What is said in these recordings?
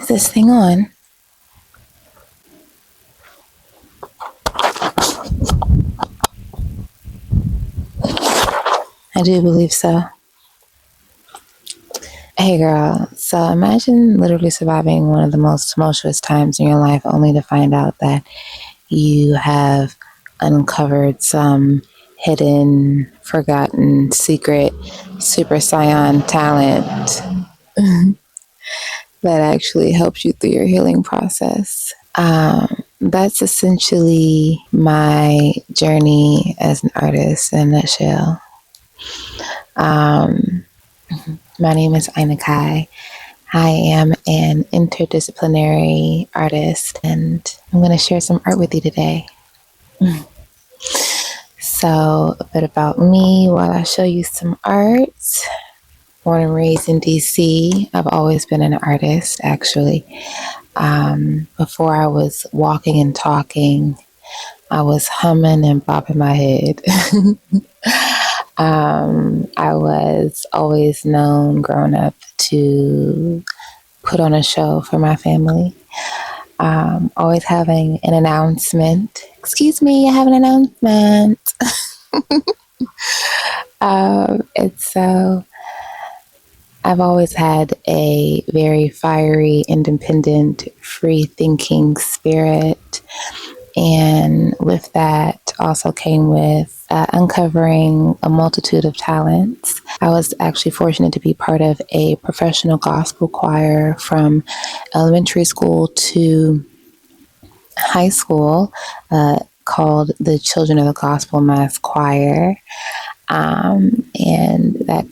Is this thing on? I do believe so. Hey girl, so imagine literally surviving one of the most tumultuous times in your life only to find out that you have uncovered some hidden, forgotten, secret super scion talent that actually helps you through your healing process. That's essentially my journey as an artist in a nutshell. My name is Khai. I am an interdisciplinary artist, and I'm going to share some art with you today. So, a bit about me while I show you some art. Born and raised in DC, I've always been an artist, actually. Before I was walking and talking, I was humming and bopping my head. I was always known growing up to put on a show for my family. Always having an announcement. Excuse me, I have an announcement. And so I've always had a very fiery, independent, free-thinking spirit. And with that also came with uncovering a multitude of talents. I was actually fortunate to be part of a professional gospel choir from elementary school to high school called the Children of the Gospel Mass Choir. And that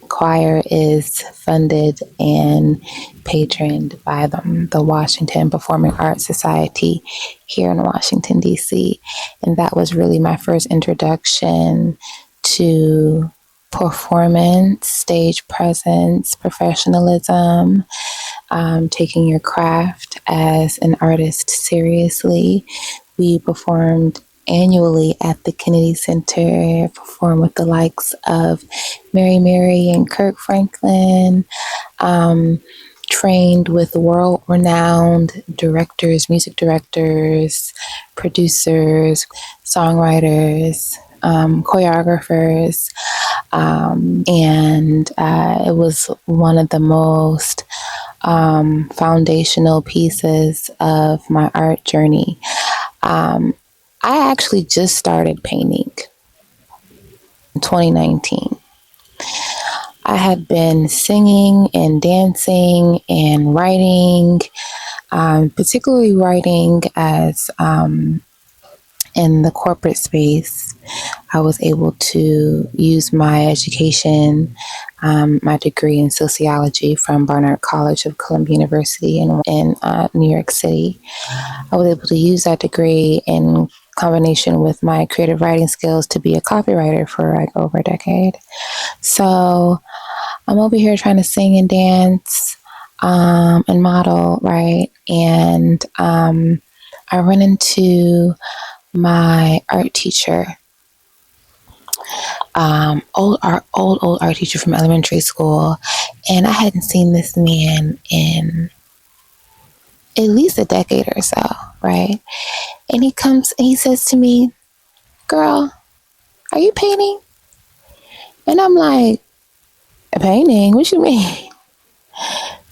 choir is funded and patroned by the Washington Performing Arts Society here in Washington, D.C. And that was really my first introduction to performance, stage presence, professionalism, taking your craft as an artist seriously. We performed annually at the Kennedy Center, performed with the likes of Mary and Kirk Franklin, trained with world-renowned directors, music directors, producers, songwriters, choreographers, and it was one of the most foundational pieces of my art journey. I actually just started painting in 2019. I had been singing and dancing and writing, particularly writing as in the corporate space. I was able to use my education, my degree in sociology from Barnard College of Columbia University in New York City. I was able to use that degree in combination with my creative writing skills to be a copywriter for like over a decade. So I'm over here trying to sing and dance and model, right? And I run into my art teacher, old art teacher from elementary school, and I hadn't seen this man in at least a decade or so, right? And he comes and he says to me, "Girl, are you painting?" And I'm like, "A painting? What you mean?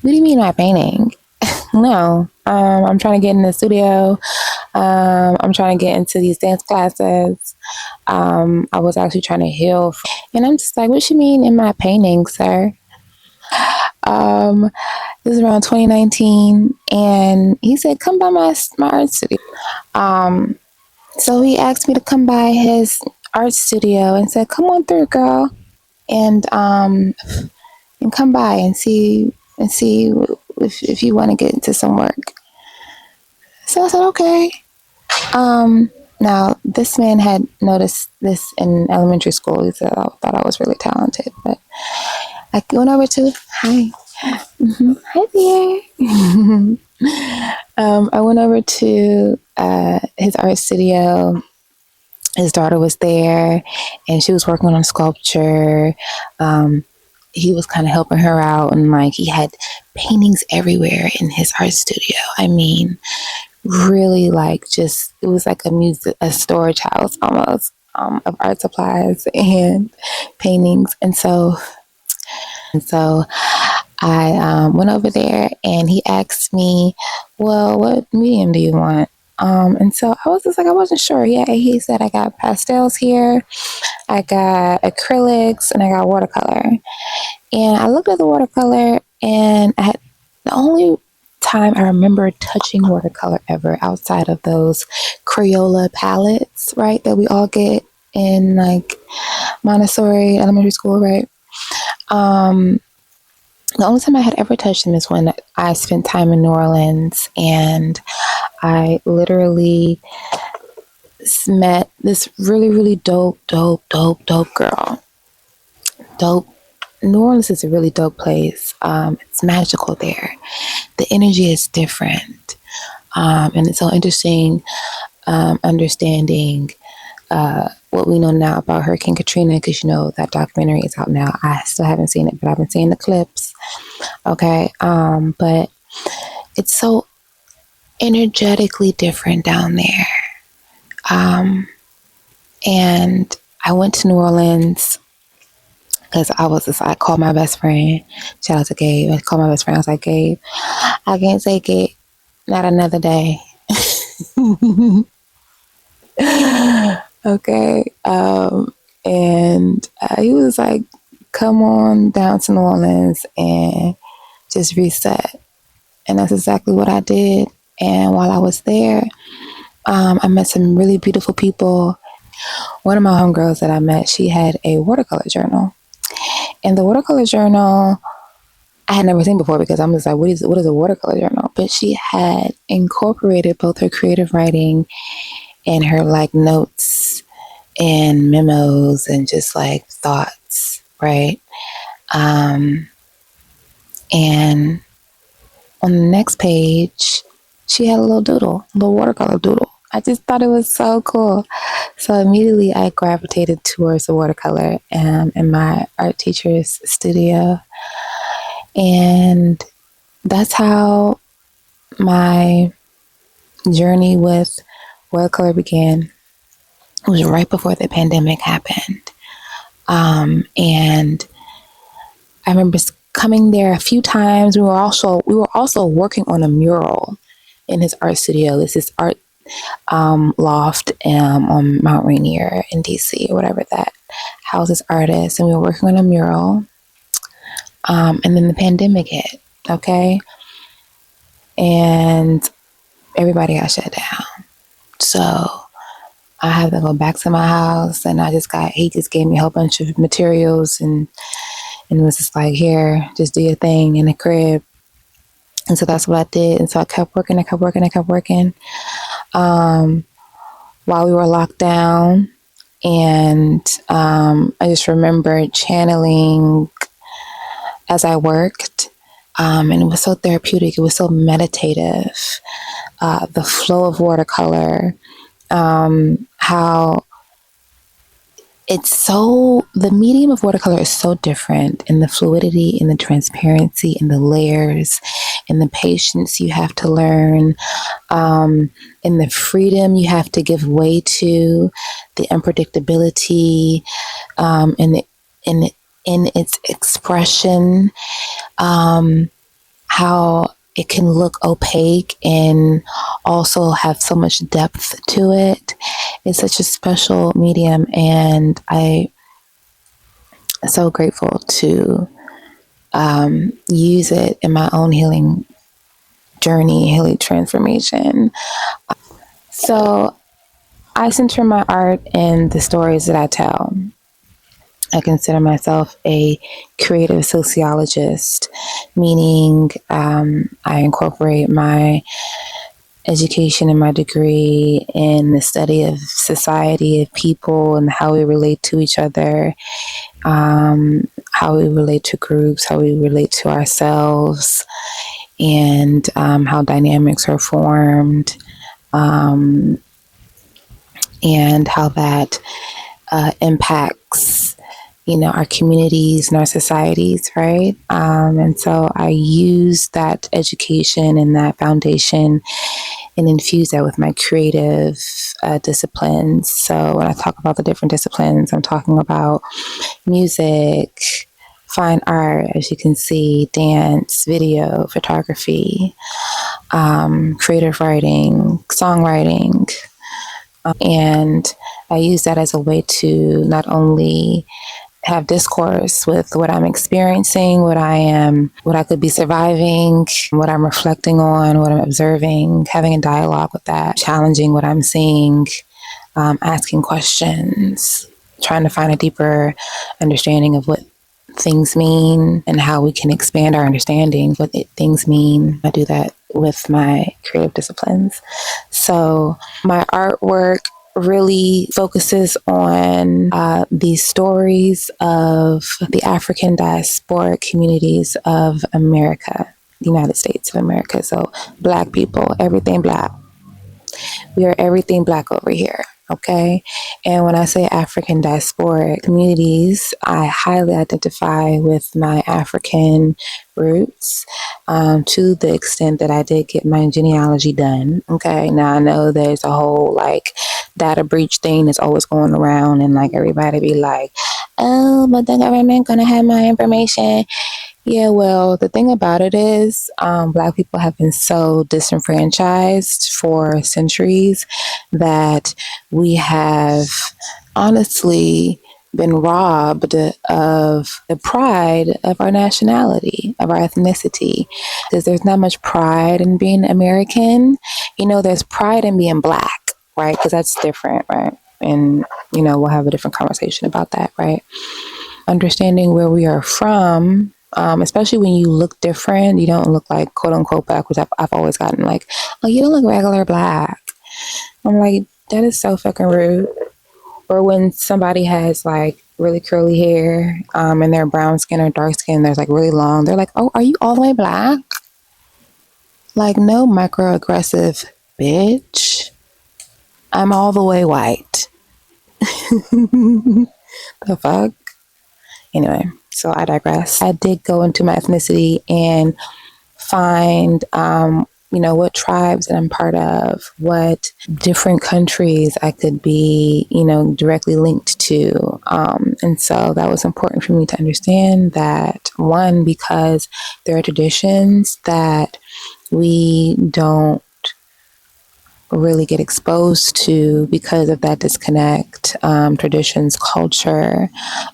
What do you mean by painting?" No, I'm trying to get in the studio. I'm trying to get into these dance classes. I was actually trying to heal. And I'm just like, "What you mean in my painting, sir?" This is around 2019. And he said, "Come by my art studio." So he asked me to come by his art studio and said, "Come on through, girl. And come by and see if you want to get into some work." So I said, "Okay." Now this man had noticed this in elementary school. He said, "I thought I was really talented," but I went over to hi there. I went over to his art studio. His daughter was there, and she was working on sculpture. He was kind of helping her out, and like he had paintings everywhere in his art studio. I mean, really like just, it was like a storage house almost, of art supplies and paintings. And so I went over there and he asked me, well, what medium do you want? And so I was just like, I wasn't sure. Yeah, he said, I got pastels here, I got acrylics, and I got watercolor. And I looked at the watercolor, and the only time I remember touching watercolor ever outside of those Crayola palettes, right, that we all get in like Montessori elementary school, right? The only time I had ever touched them is when I spent time in New Orleans, and I literally met this really, really dope girl. Dope. New Orleans is a really dope place. It's magical there. The energy is different. And it's so interesting understanding what we know now about Hurricane Katrina, because that documentary is out now. I still haven't seen it, but I've been seeing the clips. Okay. But it's so energetically different down there. And I went to New Orleans because I called my best friend. Shout out to Gabe. I called my best friend. I was like, Gabe, I can't take it. Not another day. Okay. And he was like, come on down to New Orleans and just reset. And that's exactly what I did. And while I was there, I met some really beautiful people. One of my homegirls that I met, she had a watercolor journal. And the watercolor journal I had never seen before, because I'm just like, what is a watercolor journal? But she had incorporated both her creative writing and her like notes and memos and just like thoughts, right? And on the next page, she had a little watercolor doodle. I just thought it was so cool. So immediately I gravitated towards the watercolor in my art teacher's studio. And that's how my journey with watercolor began. It was right before the pandemic happened. And I remember coming there a few times. We were also working on a mural in his art studio. This is art loft on Mount Rainier in DC, or whatever, that houses artists. And we were working on a mural. And then the pandemic hit, okay? And everybody got shut down. So I had to go back to my house, and he just gave me a whole bunch of materials and was just like, here, just do your thing in the crib. And so that's what I did. And so I kept working. While we were locked down. And I just remember channeling as I worked. And it was so therapeutic. It was so meditative. The flow of watercolor, how the medium of watercolor is so different in the fluidity, in the transparency, in the layers, in the patience you have to learn, in the freedom you have to give way to, the unpredictability, in its expression, how it can look opaque and also have so much depth to it. It's such a special medium, and I'm so grateful to use it in my own healing journey, healing transformation. So I center my art in the stories that I tell. I consider myself a creative sociologist, meaning I incorporate my education and my degree in the study of society, of people, and how we relate to each other, how we relate to groups, how we relate to ourselves, and how dynamics are formed, and how that impacts our communities and our societies, right? And so I use that education and that foundation and infuse that with my creative disciplines. So when I talk about the different disciplines, I'm talking about music, fine art, as you can see, dance, video, photography, creative writing, songwriting. And I use that as a way to not only have discourse with what I'm experiencing, what I could be surviving, what I'm reflecting on, what I'm observing, having a dialogue with that, challenging what I'm seeing, asking questions, trying to find a deeper understanding of what things mean and how we can expand our understanding what things mean. I do that with my creative disciplines. So my artwork really focuses on these stories of the African diasporic communities of America, the United States of America. So Black people, everything Black. We are everything Black over here. Okay. And when I say African diasporic communities, I highly identify with my African roots to the extent that I did get my genealogy done. Okay. Now I know there's a whole like data breach thing that's always going around, and like everybody be like, oh, but the government gonna have my information. Yeah, well, the thing about it is, Black people have been so disenfranchised for centuries that we have honestly been robbed of the pride of our nationality, of our ethnicity. Because there's not much pride in being American. There's pride in being Black, right? Because that's different, right? And, we'll have a different conversation about that, right? Understanding where we are from, especially when you look different, you don't look like quote unquote Black, which I've always gotten like, oh, you don't look regular Black. I'm like, that is so fucking rude. Or when somebody has like really curly hair, and they're brown skin or dark skin, there's like really long, they're like, oh, are you all the way Black? Like, no, microaggressive bitch. I'm all the way white. The fuck? Anyway, so I digress. I did go into my ethnicity and find, what tribes that I'm part of, what different countries I could be, directly linked to. And so that was important for me to understand that, one, because there are traditions that we don't really get exposed to because of that disconnect, traditions, culture,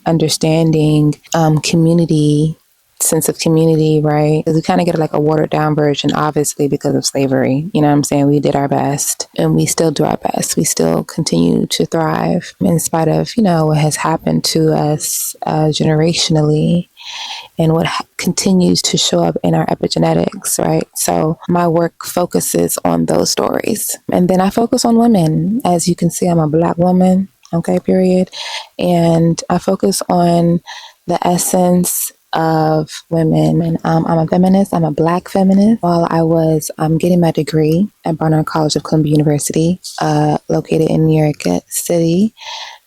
understanding, community, sense of community, right? Because we kind of get like a watered down version, obviously, because of slavery. You know what I'm saying? We did our best and we still do our best. We still continue to thrive in spite of, what has happened to us generationally and what continues to show up in our epigenetics, right? So my work focuses on those stories. And then I focus on women. As you can see, I'm a Black woman, okay, period. And I focus on the essence of women. And I'm a feminist. I'm a Black feminist. While I was getting my degree at Barnard College of Columbia University, located in New York City.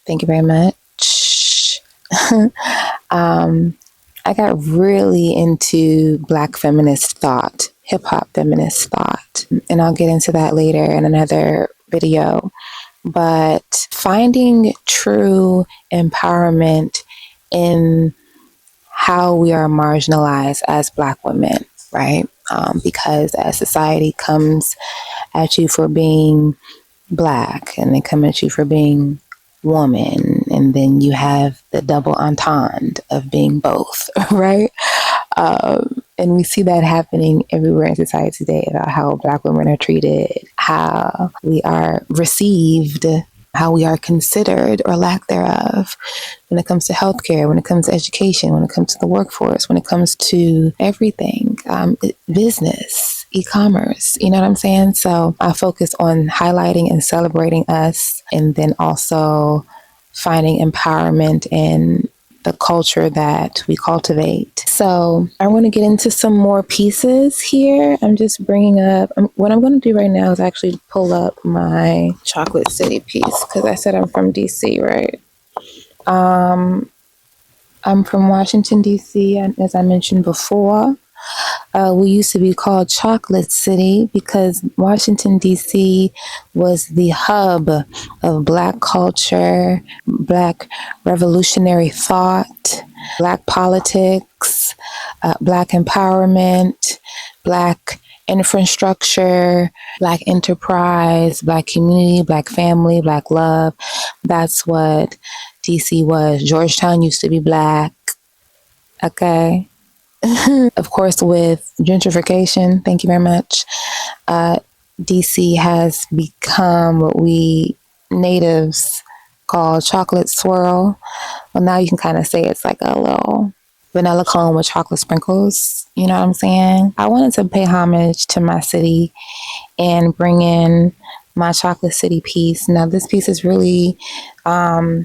Thank you very much. I got really into Black feminist thought, hip hop feminist thought, and I'll get into that later in another video. But finding true empowerment in how we are marginalized as Black women, right? Because as society comes at you for being Black, and they come at you for being woman, and then you have the double entendre of being both, right? And we see that happening everywhere in society today about how Black women are treated, how we are received, how we are considered or lack thereof when it comes to healthcare, when it comes to education, when it comes to the workforce, when it comes to everything, business, e-commerce, you know what I'm saying? So I focus on highlighting and celebrating us, and then also finding empowerment in the culture that we cultivate. So I want to get into some more pieces here. I'm just bringing up, what I'm going to do right now is actually pull up my Chocolate City piece, because I said I'm from DC, right? I'm from Washington, D.C., and as I mentioned before, we used to be called Chocolate City because Washington, D.C. was the hub of Black culture, Black revolutionary thought, Black politics, Black empowerment, Black infrastructure, Black enterprise, Black community, Black family, Black love. That's what DC was. Georgetown used to be Black. Okay. Of course, with gentrification, thank you very much, DC has become what we natives call chocolate swirl. Well, now you can kind of say it's like a little vanilla cone with chocolate sprinkles. You know what I'm saying? I wanted to pay homage to my city and bring in my Chocolate City piece. Now, this piece is really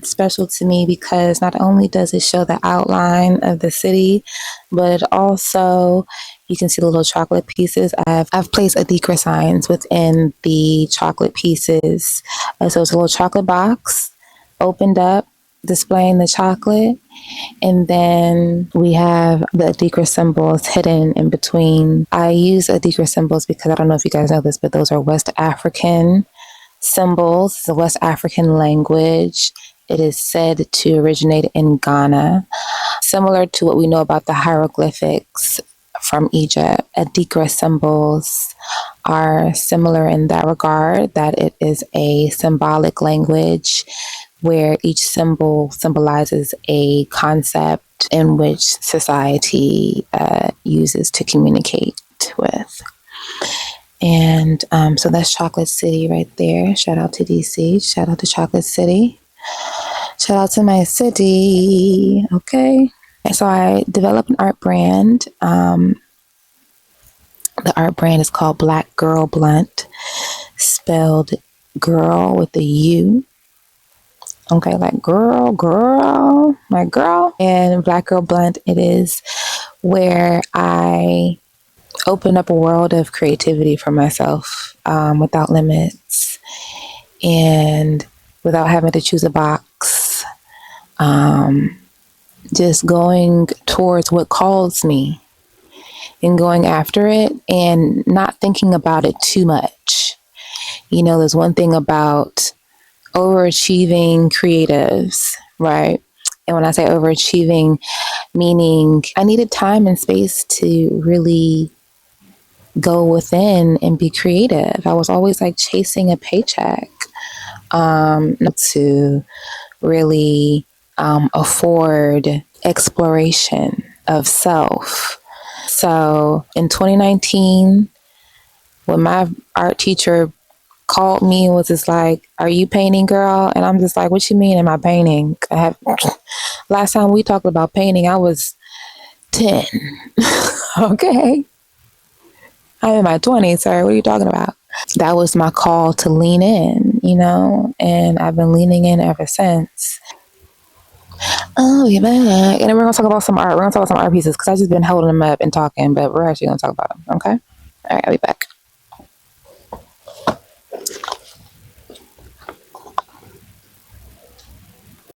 special to me because not only does it show the outline of the city, but it also, you can see the little chocolate pieces. I've placed Adikra signs within the chocolate pieces. So it's a little chocolate box opened up, displaying the chocolate. And then we have the Adikra symbols hidden in between. I use Adikra symbols because I don't know if you guys know this, but those are West African symbols. It's a West African language. It is said to originate in Ghana. Similar to what we know about the hieroglyphics from Egypt, Adikra symbols are similar in that regard, that it is a symbolic language where each symbol symbolizes a concept in which society uses to communicate with. And so that's Chocolate City right there. Shout out to DC. Shout out to Chocolate City. Shout out to my city. Okay. So I developed an art brand. The art brand is called Black Girl Blunt, spelled girl with a U. Okay, like girl, my girl. And Black Girl Blunt, it is where I open up a world of creativity for myself without limits and without having to choose a box. Just going towards what calls me and going after it and not thinking about it too much. You know, there's one thing about overachieving creatives, right? And when I say overachieving, meaning I needed time and space to really go within and be creative. I was always like chasing a paycheck, not to really afford exploration of self. So in 2019, when my art teacher called me and was just like, "Are you painting, girl?" And I'm just like, "What you mean am I painting?" Last time we talked about painting, I was 10. Okay. I'm in my 20s, sir. What are you talking about? That was my call to lean in, you know, and I've been leaning in ever since. Oh, you're back. And then we're going to talk about some art. We're going to talk about some art pieces because I've just been holding them up and talking, but we're actually going to talk about them. Okay. All right. I'll be back.